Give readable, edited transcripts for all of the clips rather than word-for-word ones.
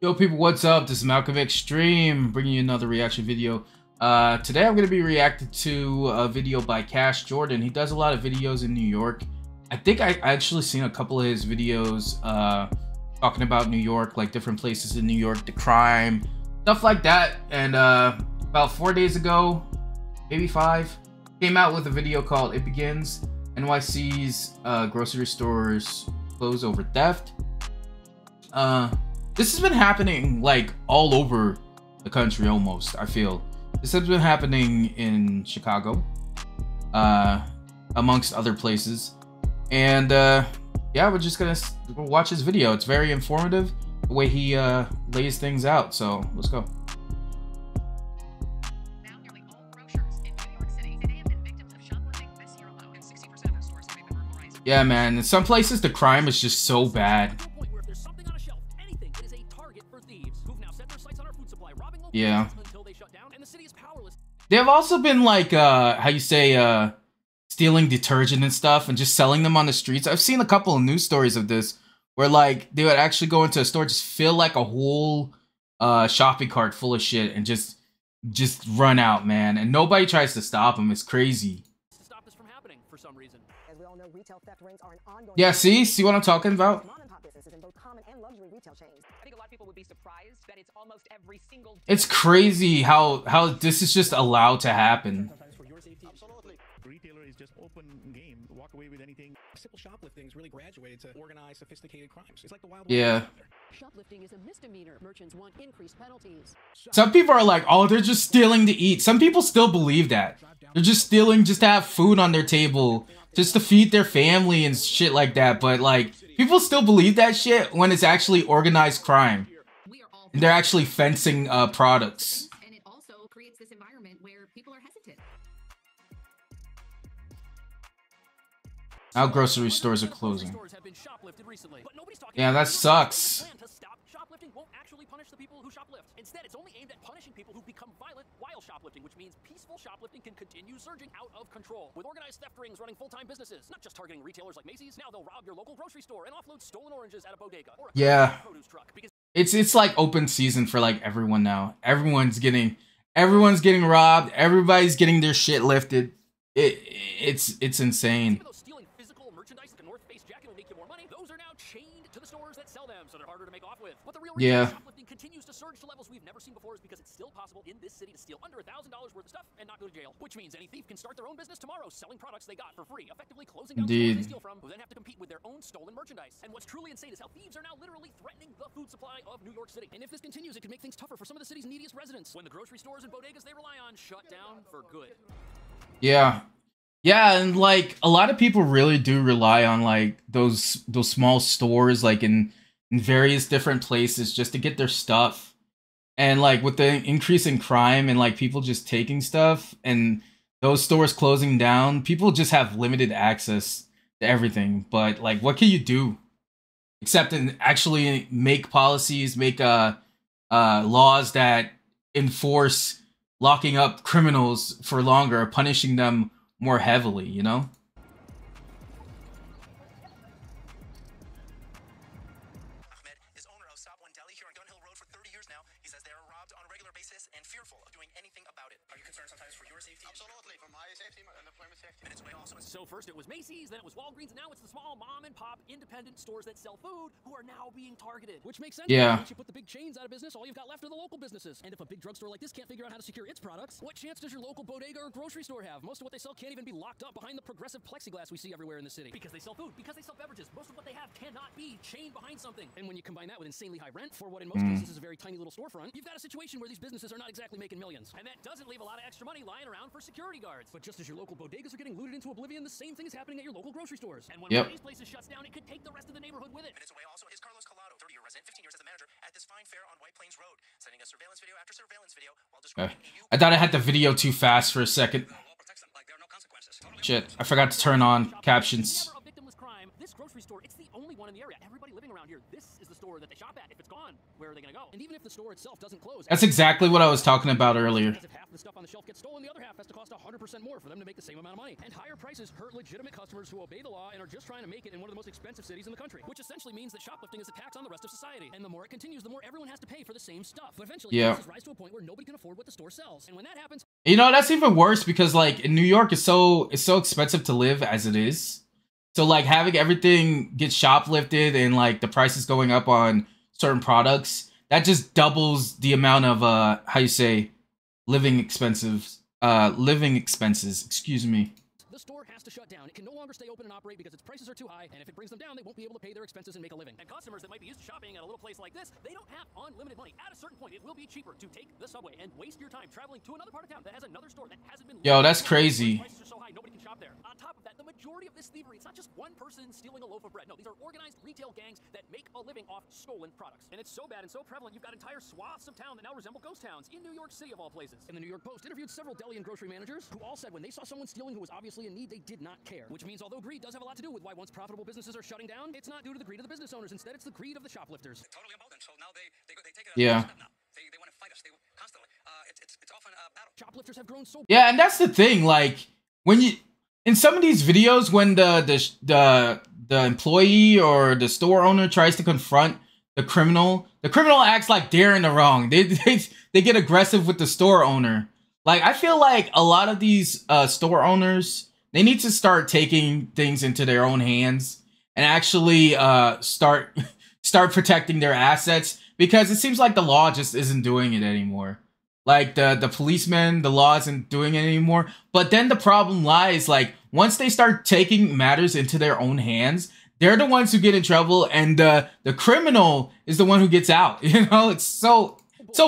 Yo people, what's up? This is MalcolmXtreme bringing you another reaction video. Today I'm going to be reacting to a video by Cash Jordan. He does a lot of videos in New York. I think I actually seen a couple of his videos talking about New York, like different places in New York, the crime, stuff like that. And about 4 days ago, maybe 5, came out with a video called It Begins. NYC's grocery stores close over theft. This has been happening like all over the country almost, I feel. This has been happening in Chicago, amongst other places. And yeah, we're just gonna watch his video. It's very informative, the way he lays things out. So let's go. Yeah, man, in some places the crime is just so bad. Yeah. They've also been like how you say stealing detergent and stuff and just selling them on the streets. I've seen a couple of news stories of this where like they would actually go into a store, just fill like a whole shopping cart full of shit and just run out, man. And nobody tries to stop them. It's crazy. Stop this from happening for some reason. As we all know, retail theft rings are an ongoing. Yeah, see what I'm talking about? Mom and pop businesses in both common and luxury retail chains. I think a lot of people would be surprised that it's almost every single. It's crazy how this is just allowed to happen. Absolutely. Retailer is just open game. Walk away with anything. Simple shoplifting's really graduated to organized, sophisticated crimes. It's like the wild. Yeah. Shoplifting is a misdemeanor. Merchants want increased penalties. Some people are like, oh, they're just stealing to eat. Some people still believe that. They're just stealing just to have food on their table, just to feed their family and shit like that. But like, people still believe that shit when it's actually organized crime. And they're actually fencing products. And it also creates this environment where people are hesitant. Now grocery stores are closing. Yeah, that sucks. Shoplifting won't actually punish the people who shoplift. Instead, it's only aimed at punishing people who become violent while shoplifting, which means peaceful shoplifting can continue surging out of control. With organized theft rings running full-time businesses, not just targeting retailers like Macy's, now they'll rob your local grocery store and offload stolen oranges at a bodega or a produce truck. Because It's like open season for like everyone now. Everyone's getting robbed. Everybody's getting their shit lifted. It's insane. Yeah. Shoplifting continues to surge to levels we've never seen before is because it's still possible in this city to steal under $1,000 worth of stuff and not go to jail. Which means any thief can start their own business tomorrow selling products they got for free, effectively closing down stores they steal from, who then have to compete with their own stolen merchandise. And what's truly insane is how thieves are now literally threatening the food supply of New York City. And if this continues, it could make things tougher for some of the city's neediest residents when the grocery stores and bodegas they rely on shut down for good. Yeah. Yeah, and like a lot of people really do rely on like those small stores like in various different places just to get their stuff. And like with the increase in crime and like people just taking stuff and those stores closing down, people just have limited access to everything. But like, what can you do except in actually make policies, make laws that enforce locking up criminals for longer, punishing them more heavily, you know? He says they are robbed on a regular basis and fearful of doing anything about it. Are you concerned sometimes for your safety? Absolutely, for my safety and employment safety. And it's way also. So first it was Macy's, then it was Walgreens, and now it's the small mom and pop independent stores that sell food who are now being targeted. Which makes sense. Yeah. Once you put the big chains out of business, all you've got left are the local businesses. And if a big drugstore like this can't figure out how to secure its products, what chance does your local bodega or grocery store have? Most of what they sell can't even be locked up behind the progressive plexiglass we see everywhere in the city. Because they sell food, because they sell beverages, most of what they have cannot be chained behind something. And when you combine that with insanely high rent for what in most cases is a very tiny little storefront, you've got a situation where these businesses are not exactly making millions. And that doesn't leave a lot of extra money lying around for security guards. But just as your local bodegas are getting looted into oblivion, the same thing is happening at your local grocery stores. And when one of these places shuts down, it could take the rest of the neighborhood with it. And it's away also is Carlos Collado, 30-year resident, 15 years as a manager at this fine fair on White Plains Road, sending a surveillance video after surveillance video while describing I thought I had the video too fast for a second. Shit, I forgot to turn on captions. Never a victimless crime. This grocery store, it's the only one in the area. Everybody living around here, this is the store that they shop at? If it's gone, where are they going to go? And even if the store itself doesn't close, That's exactly what I was talking about earlier. if half the stuff on the shelf gets stolen, the other half has to cost 100% more for them to make the same amount of money. And higher prices hurt legitimate customers who obey the law and are just trying to make it in one of the most expensive cities in the country, which essentially means that shoplifting is a tax on the rest of society. And the more it continues, the more everyone has to pay for the same stuff. But eventually, prices rise to a point where nobody can afford what the store sells. And when that happens, you know, that's even worse because like in New York, it's so expensive to live as it is. So like having everything get shoplifted and like the prices going up on certain products, that just doubles the amount of how you say living expenses, excuse me. the store has to shut down. It can no longer stay open and operate because its prices are too high, and if it brings them down, they won't be able to pay their expenses and make a living. And customers that might be used to shopping at a little place like this, they don't have unlimited money. At a certain point, it will be cheaper to take the subway and waste your time traveling to another part of town that has another store that hasn't been... Yo, that's crazy. Prices are so high, nobody can shop there. On top of that, the majority of this thievery, it's not just one person stealing a loaf of bread. No, these are organized retail gangs that make a living off stolen products. And it's so bad and so prevalent, you've got entire swaths of town that now resemble ghost towns in New York City, of all places. And the New York Post interviewed several deli and grocery managers who all said when they saw someone stealing who was obviously in need, they did not care. Which means although greed does have a lot to do with why once profitable businesses are shutting down, it's not due to the greed of the business owners. Instead, it's the greed of the shoplifters. Totally emboldened. So now they take it as Yeah. a step now. They want to fight us. They constantly. It's often a battle. Shoplifters have grown so... Yeah, and that's the thing. Like when you in some of these videos, when the employee or the store owner tries to confront the criminal acts like they're in the wrong. They get aggressive with the store owner. Like I feel like a lot of these store owners, they need to start taking things into their own hands and actually start protecting their assets, because it seems like the law just isn't doing it anymore. Like the policemen, the law isn't doing it anymore. But then the problem lies, like once they start taking matters into their own hands, they're the ones who get in trouble, and the criminal is the one who gets out. You know, it's so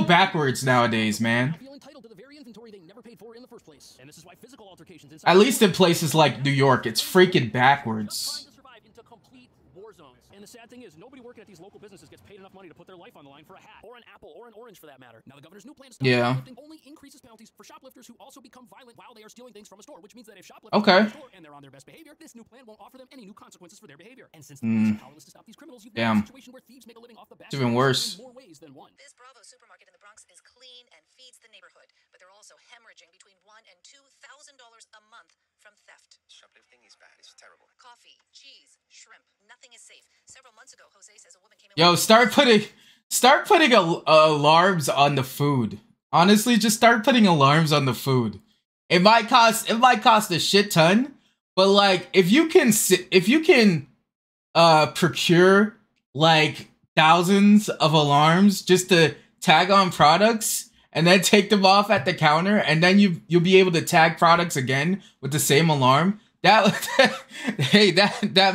backwards nowadays, man. Feel entitled to the very inventory they never paid for in the first place. And this is why physical altercations At least in places like New York, it's freaking backwards. trying to survive into complete war zones. And the sad thing is, nobody working at these local businesses gets paid enough money to put their life on the line for a hat, or an apple, or an orange for that matter. Now, the governor's new plan to stop shoplifting only increases penalties for shoplifters who also become violent while they are stealing things from a store, which means that if shoplifters are in a store and they're on their best behavior, this new plan won't offer them any new consequences for their behavior. And since the police are powerless to stop these criminals, you've got a situation where thieves make a living off the back It's even worse. in more ways than one. This Bravo supermarket in the Bronx is clean and feeds the neighborhood, but they're also hemorrhaging between $1,000 and $2,000 a month from theft. Shoplifting is bad. It's terrible. Coffee, cheese, shrimp, nothing is safe. Several months ago, Jose says a woman came in... Yo, start putting alarms on the food. Honestly, just start putting alarms on the food. It might cost a shit ton, but like if you can procure like thousands of alarms just to tag on products and then take them off at the counter, and then you'll be able to tag products again with the same alarm. That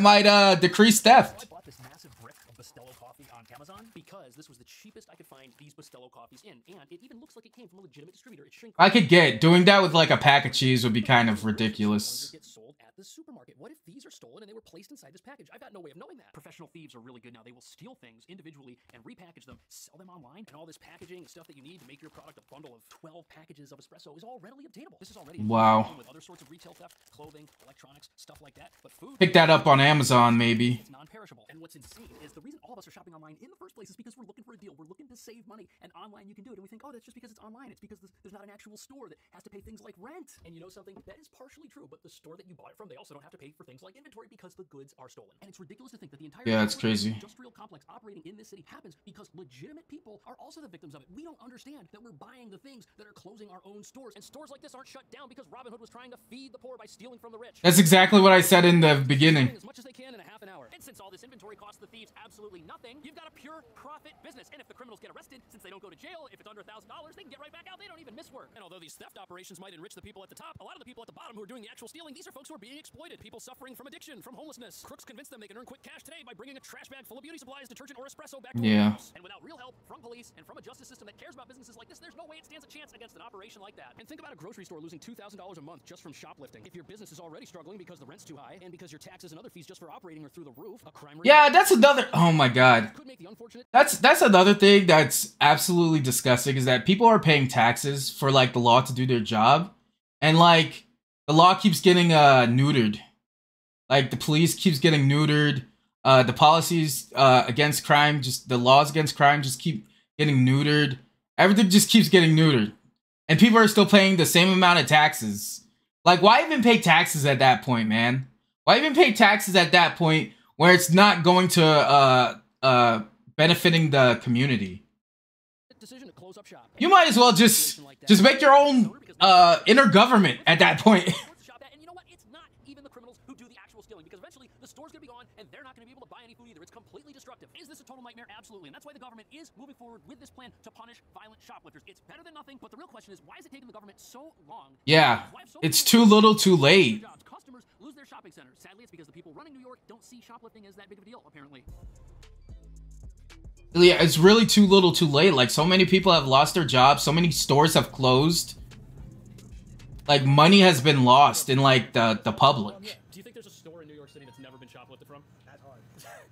might decrease theft. I bought this massive brick of Bustelo coffee on Amazon because this was the cheapest I could find these Bustelo coffees in, and it even looks like it came from a legitimate distributor. It's shrink. I could get doing that with like a pack of cheese would be kind of ridiculous. Get sold at the supermarket. What if these are stolen and they were placed inside this package? I've got no way of knowing that. Professional thieves are really good now. They will steal things individually and repackage them, sell them online, and all this packaging and stuff that you need to make your product a bundle of 12 packages of espresso is all readily obtainable. This is already with other sorts of retail theft, clothing, electronics, stuff like that. But food, pick that up on Amazon, maybe. it's non-perishable. And what's insane is the reason all of us are shopping online in the first place is because we're looking for a deal. We're looking to save money, and online you can do it. And we think, oh, that's just because it's online. It's because there's not an actual store that has to pay things like rent. And you know something? That is partially true, but the store that you bought it from, they also don't have to pay for things like inventory because the goods are stolen. And it's ridiculous to think that the entire it's crazy. industrial complex operating in this city happens because legitimate people are also the victims of it. We don't understand that we're buying the things that are closing our own stores. And stores like this aren't shut down because Robin Hood was trying to feed the poor by stealing from the rich. That's exactly what I said in the beginning. As much as they can in a half an hour. And since all this inventory costs the thieves absolutely nothing, you've got a pure profit business. And if the criminals get arrested, since they don't go to jail, if it's under $1,000, they can get right back out. They don't even miss work. And although these theft operations might enrich the people at the top, a lot of the people at the bottom who are doing the actual stealing, these are folks who are being exploited. People suffering from addiction, from homelessness. Crooks convince them they can earn quick cash today by bringing a trash bag full of beauty supplies, detergent, or espresso back to their house. And without real help from police and from a justice system that cares about businesses like this, there's no way it stands a chance against an operation like that. And think about a grocery store losing $2,000 a month just from shoplifting. If your business is already struggling because the rent's too high and because your taxes and other fees just for operating are through the roof, a crime rate... Yeah, that's another... Oh my god. could make the unfortunate... That's another thing that's absolutely disgusting, is that people are paying taxes for like the law to do their job, and like the law keeps getting neutered. Like the police keeps getting neutered. The policies against crime, just the laws against crime, just keep getting neutered. Everything just keeps getting neutered, and people are still paying the same amount of taxes. Like, why even pay taxes at that point, man? Why even pay taxes at that point where it's not going to benefiting the community? You might as well just make your own inner government at that point. And you know what? It's not even the criminals who do the actual stealing, because eventually the store's gonna be gone and they're not gonna be able to buy any food either. It's completely destructive. Is this a total nightmare? Absolutely. And that's why the government is moving forward with this plan to punish violent shoplifters. It's better than nothing, but the real question is, why is it taking the government so long? Yeah, it's too little too late. Customers lose their shopping centers. Sadly, it's because the people running New York don't see shoplifting as that big of a deal, apparently. Yeah, it's really too little too late. Like, so many people have lost their jobs. So many stores have closed. Like, money has been lost in, like, the public. Do you think there's a store in New York City that's never been shoplifted from? That's hard.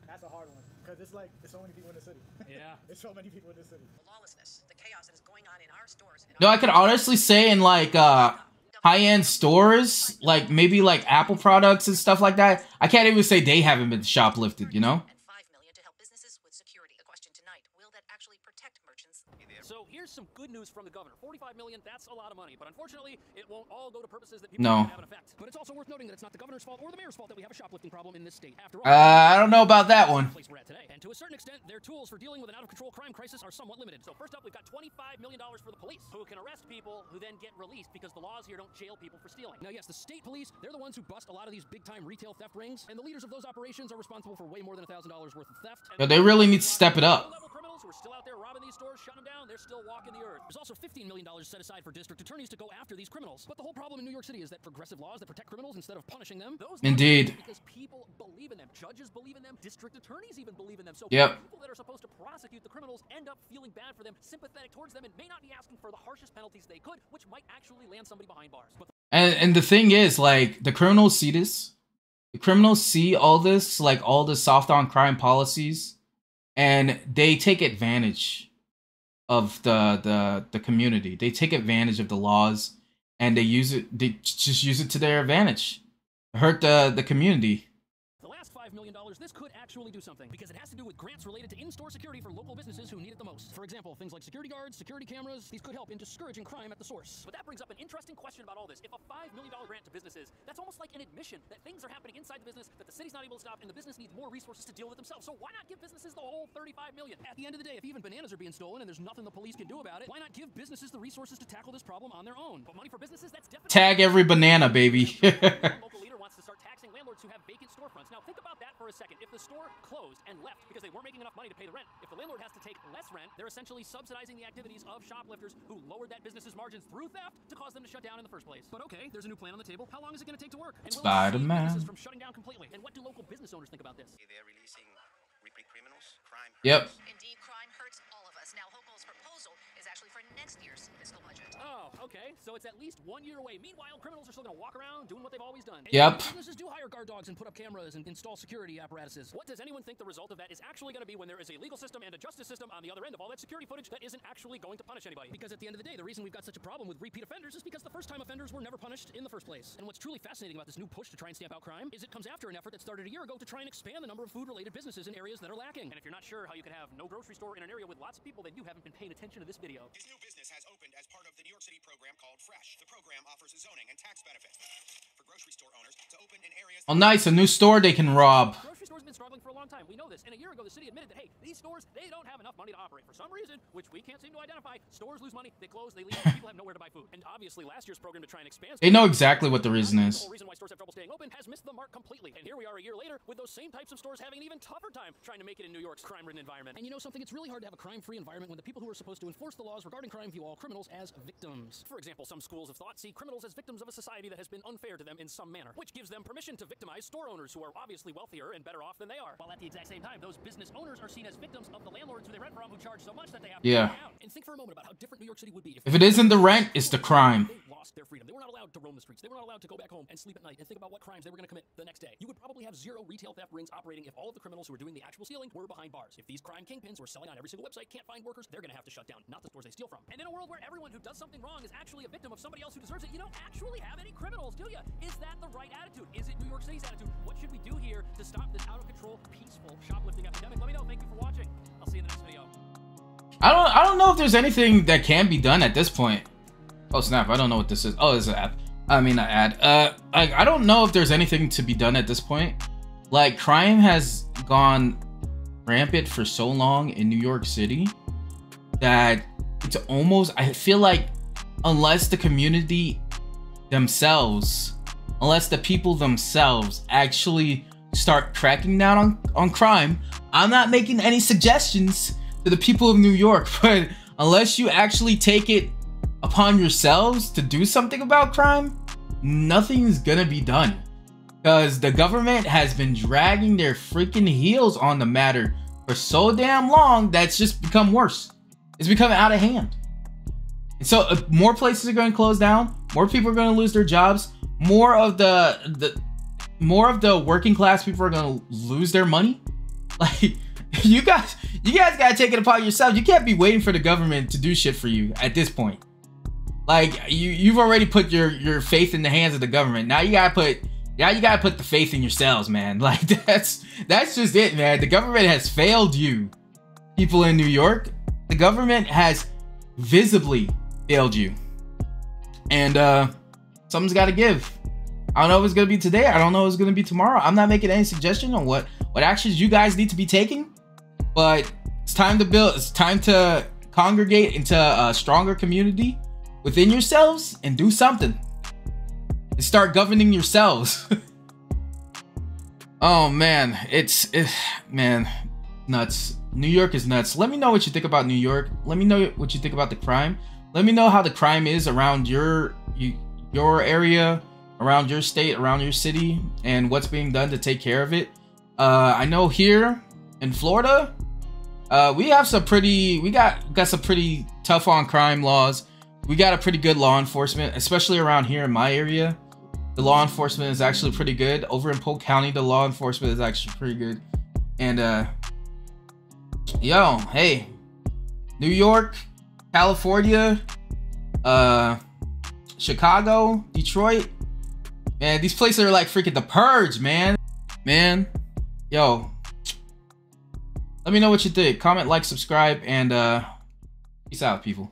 That's a hard one. Because it's like, there's so many people in the city. Yeah. There's so many people in the city. The lawlessness, the chaos that is going on in our stores. No, I could honestly say in, like, high-end stores, like, maybe, like, Apple products and stuff like that, I can't even say they haven't been shoplifted, you know? And $5 million to help businesses with security. The question tonight, will that actually protect merchants? So here's some good news from the governor. $45 million, that's a lot of money, but unfortunately, it won't all go to purposes that people No. have an effect. But it's also worth noting that it's not the governor's fault or the mayor's fault that we have a shoplifting problem in this state. After all, I don't know about that one. place we're at today. And to a certain extent, their tools for dealing with an out-of-control crime crisis are somewhat limited. So first up, we've got $25 million for the police, who can arrest people who then get released because the laws here don't jail people for stealing. Now, yes, the state police, they're the ones who bust a lot of these big-time retail theft rings, and the leaders of those operations are responsible for way more than $1,000 worth of theft. Yo, they really need to step it up. Low-level criminals who are still out there robbing these stores, shutting them down, they're still walking the earth. There's also $15 million set aside for district attorneys to go after these criminals. But the whole problem in New York City is that progressive laws that protect criminals instead of punishing them, those Indeed. because people believe in them. Judges believe in them. District attorneys even believe in them. So Yep. people that are supposed to prosecute the criminals end up feeling bad for them, sympathetic towards them, and may not be asking for the harshest penalties they could, which might actually land somebody behind bars. But And the thing is, like, the criminals see this. The criminals see all this, like, all the soft on crime policies, and they take advantage of the community. They take advantage of the laws, and they just use it to their advantage. Hurt the community. the last $5 million, this could actually do something, because it has to do with grants related to in-store security for local businesses who need it the most. For example, things like security guards, security cameras, these could help in discouraging crime at the source. But that brings up an interesting question about all this. If a $5 million grant to businesses, that's almost like an admission that things are happening inside the business that the city's not able to stop, and the business needs more resources to deal with themselves. So why not give businesses the whole $35 million? At the end of the day, if even bananas are being stolen and there's nothing the police can do about it, why not give businesses the resources to tackle this problem on their own? But money for businesses, that's definitely... Tag every banana, baby. Local leader wants to start taxing landlords who have vacant storefronts. Now think about that for a second. If the store closed and left because they weren't making enough money to pay the rent, if the landlord has to take less rent, they're essentially subsidizing the activities of shoplifters who lowered that business's margins through theft to cause them to shut down in the first place. But okay, there's a new plan on the table. How long is it going to take to work? And will it save Spider-Man. businesses from shutting down completely? And what do local business owners think about this? They're releasing repeat criminals, crime. Yep. Indeed, crime hurts all of us. Now, Hochul's proposal is actually for next year's fiscal budget. Oh, okay. So it's at least 1 year away. Meanwhile, criminals are still going to walk around doing what they've always done. And Yep. businesses do hire guard dogs and put up cameras and install security apparatuses. What does anyone think the result of that is actually going to be when there is a legal system and a justice system on the other end of all that security footage that isn't actually going to punish anybody? Because at the end of the day, the reason we've got such a problem with repeat offenders is because the first-time offenders were never punished in the first place. And what's truly fascinating about this new push to try and stamp out crime is it comes after an effort that started a year ago to try and expand the number of food-related businesses in areas that are lacking. And if you're not sure how you can have no grocery store in an area with lots of people, then you haven't been paying attention to this video. This new business has opened as part of the New York City program called Fresh. The program offers zoning and tax benefits for grocery store owners to open in areas... Oh, nice. A new store they can rob. Grocery stores have been struggling for a long time. We know this. And a year ago, the city admitted that, hey, these stores, they don't have enough money to operate. For some reason, which we can't seem to identify, stores lose money, they close, they leave, and people have nowhere to buy food. And obviously, last year's program to try and expand... They know exactly what the reason The is. whole reason why stores have trouble staying open has missed the mark completely. And here we are a year later with those same types of stores having an even tougher time trying to make it in New York's crime-ridden environment. And you know something? It's really hard to have a crime-free environment when the people who are supposed to enforce the laws regarding crime view all criminals as victims. For example, some schools of thought see criminals as victims of a society that has been unfair to them in some manner, which gives them permission to victimize store owners who are obviously wealthier and better off than they are. While at the exact same time, those business owners are seen as victims of the landlords who they rent from who charge so much that they have to pay out. And think for a moment about how different New York City would be If it isn't the rent, it's the crime. they lost lost their freedom. They were not allowed to roam the streets. They were not allowed to go back home and sleep at night and think about what crimes they were going to commit the next day. You would probably have 0 retail theft rings operating if all of the criminals who were doing the actual stealing were behind bars. If these crime kingpins who are selling on every single website can't find workers, they're going to have to shut down, not the stores they steal from. And in a world where everyone who does something wrong is actually a victim of somebody else who deserves it, you don't actually have any criminals, do you? Is that the right attitude? Is it New York City's attitude? What should we do here to stop this out-of-control, peaceful shoplifting epidemic? Let me know. Thank you for watching. I'll see you in the next video. I don't know if there's anything that can be done at this point. Oh snap, I don't know what this is. Oh, it's an app. I mean, an ad. I don't know if there's anything to be done at this point. Like, crime has gone rampant for so long in New York City that it's almost, I feel like, unless the community themselves, unless the people themselves actually start cracking down on crime, I'm not making any suggestions to the people of New York, but unless you actually take it upon yourselves to do something about crime, nothing's gonna be done. Because the government has been dragging their freaking heels on the matter for so damn long that's just become worse. It's become out of hand. And so more places are going to close down, more people are going to lose their jobs, more of the working class people are going to lose their money. Like, you guys got to take it upon yourself. You can't be waiting for the government to do shit for you at this point. Like, you've already put your faith in the hands of the government. Now you gotta put the faith in yourselves, man. Like, that's just it, man. The government has failed you, people in New York. The government has visibly failed you, and something's got to give. I don't know if it's gonna be today. I don't know if it's gonna be tomorrow. I'm not making any suggestion on what actions you guys need to be taking, but it's time to build. It's time to congregate into a stronger community within yourselves and do something and start governing yourselves. Oh man, it's man, nuts. New York is nuts. Let me know what you think about New York. Let me know what you think about the crime. Let me know how the crime is around your area, around your state, around your city, and what's being done to take care of it. I know here in Florida, we got some pretty tough on crime laws. We got a pretty good law enforcement, especially around here in my area. The law enforcement is actually pretty good. Over in Polk County, the law enforcement is actually pretty good. And yo, hey, New York, California, Chicago, Detroit, man, these places are like freaking the purge, man. Yo, let me know what you think. Comment, like, subscribe, and peace out, people.